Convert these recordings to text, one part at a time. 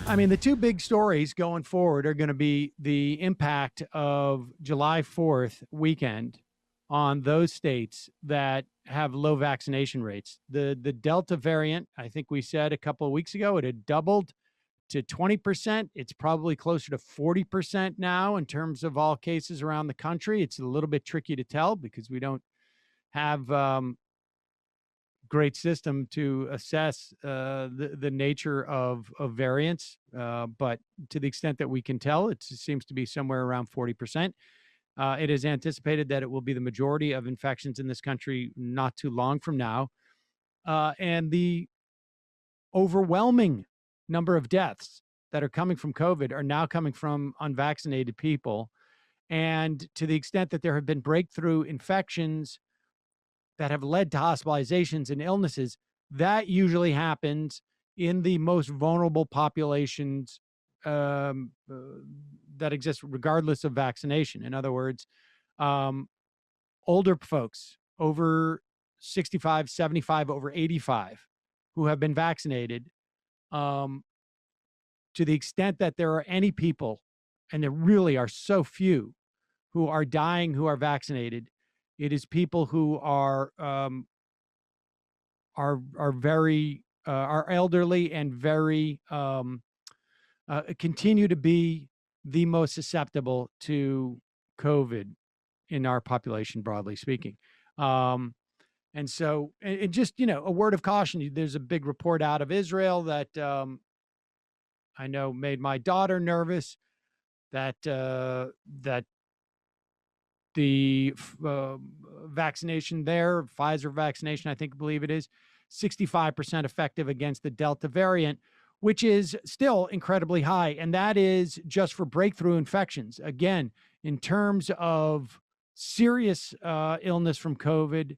I mean, the two big stories going forward are going to be the impact of July 4th weekend on those states that have low vaccination rates. The Delta variant, I think we said a couple of weeks ago, it had doubled to 20%. It's probably closer to 40% now in terms of all cases around the country. It's a little bit tricky to tell because we don't have great system to assess the nature of variants. But to the extent that we can tell, it seems to be somewhere around 40%. It is anticipated that it will be the majority of infections in this country not too long from now. And the overwhelming number of deaths that are coming from COVID are now coming from unvaccinated people. And to the extent that there have been breakthrough infections that have led to hospitalizations and illnesses, that usually happens in the most vulnerable populations that exist regardless of vaccination. In other words, older folks over 65, 75, over 85 who have been vaccinated, to the extent that there are any people, and there really are so few, who are dying who are vaccinated, it is people who are very are elderly and very continue to be the most susceptible to COVID in our population, broadly speaking. And so, and just, a word of caution, there's a big report out of Israel that I know made my daughter nervous, that that the vaccination there, Pfizer vaccination, I believe it is, 65% effective against the Delta variant, which is still incredibly high. And that is just for breakthrough infections. Again, in terms of serious illness from COVID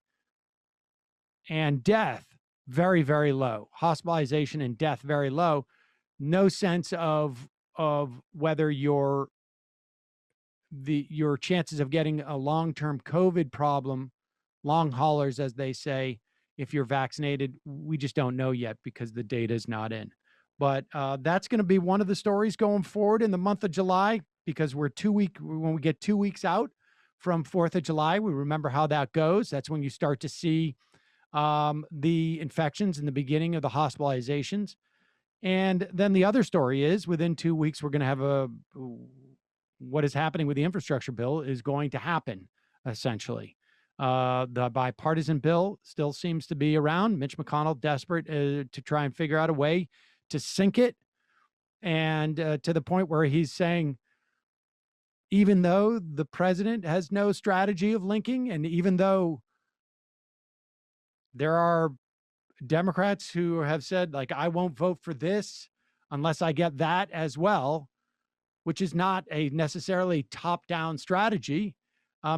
and death, very, very low. Hospitalization and death, very low. No sense of whether your chances of getting a long-term COVID problem, long haulers, as they say, if you're vaccinated, we just don't know yet because the data is not in. But that's going to be one of the stories going forward in the month of July, because when we get 2 weeks out from 4th of July, we remember how that goes. That's when you start to see the infections and the beginning of the hospitalizations. And then the other story is within 2 weeks, we're going to have what is happening with the infrastructure bill is going to happen, essentially. The bipartisan bill still seems to be around. Mitch McConnell desperate to try and figure out a way to sink it. And to the point where he's saying, even though the president has no strategy of linking, and even though there are Democrats who have said, like, I won't vote for this unless I get that as well, which is not a necessarily top-down strategy.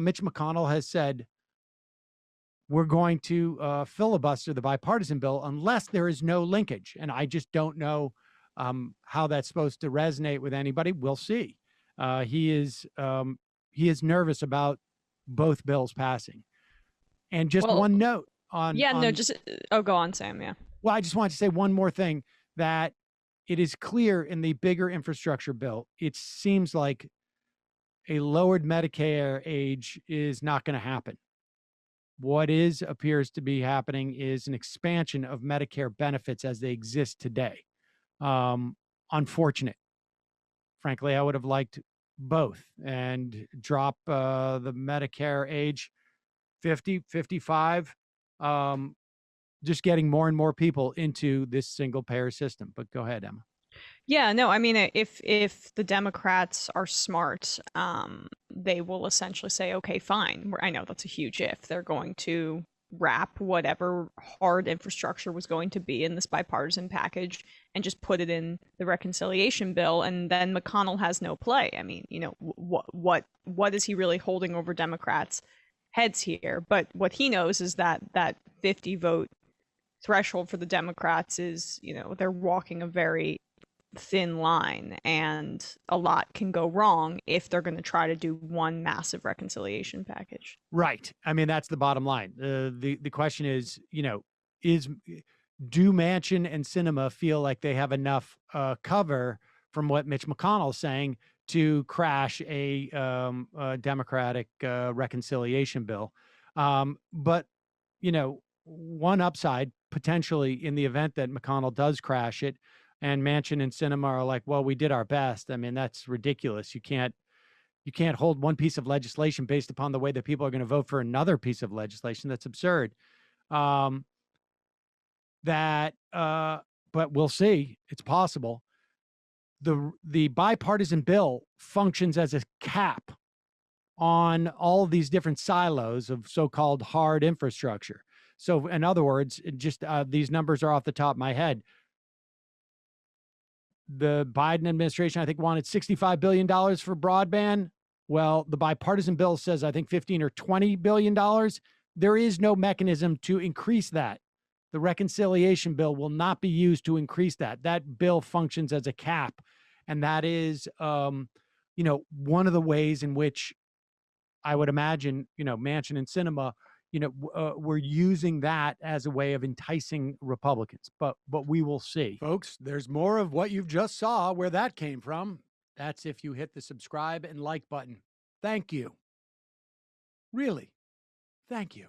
Mitch McConnell has said, we're going to filibuster the bipartisan bill unless there is no linkage. And I just don't know how that's supposed to resonate with anybody. We'll see. He is nervous about both bills passing. And just one note on... go on, Sam, yeah. Well, I just wanted to say one more thing, that it is clear in the bigger infrastructure bill, it seems like a lowered Medicare age is not going to happen. What appears to be happening is an expansion of Medicare benefits as they exist today. Unfortunate. Frankly, I would have liked both and drop the Medicare age 50, 55, just getting more and more people into this single payer system. But go ahead, Emma. Yeah, no, I mean, if the Democrats are smart, they will essentially say, okay, fine. I know that's a huge if. They're going to wrap whatever hard infrastructure was going to be in this bipartisan package and just put it in the reconciliation bill. And then McConnell has no play. I mean, what is he really holding over Democrats' heads here? But what he knows is that 50 vote threshold for the Democrats is, they're walking a very thin line, and a lot can go wrong if they're going to try to do one massive reconciliation package. Right. I mean, that's the bottom line. The question is, do Manchin and Sinema feel like they have enough cover from what Mitch McConnell's saying to crash a Democratic reconciliation bill? But one upside potentially in the event that McConnell does crash it, and Manchin and Sinema are like, "Well, we did our best." I mean, that's ridiculous. You can't hold one piece of legislation based upon the way that people are going to vote for another piece of legislation. That's absurd. Um, that but we'll see. It's possible. The bipartisan bill functions as a cap on all these different silos of so-called hard infrastructure. So in other words, just these numbers are off the top of my head. The Biden administration, I think, wanted $65 billion for broadband. Well, the bipartisan bill says, I think, 15 or $20 billion. There is no mechanism to increase that. The reconciliation bill will not be used to increase that. That bill functions as a cap. And that is, one of the ways in which I would imagine, Manchin and Sinema, we're using that as a way of enticing Republicans, but we will see. Folks, there's more of what you've just saw where that came from. That's if you hit the subscribe and like button. Thank you. Really, thank you.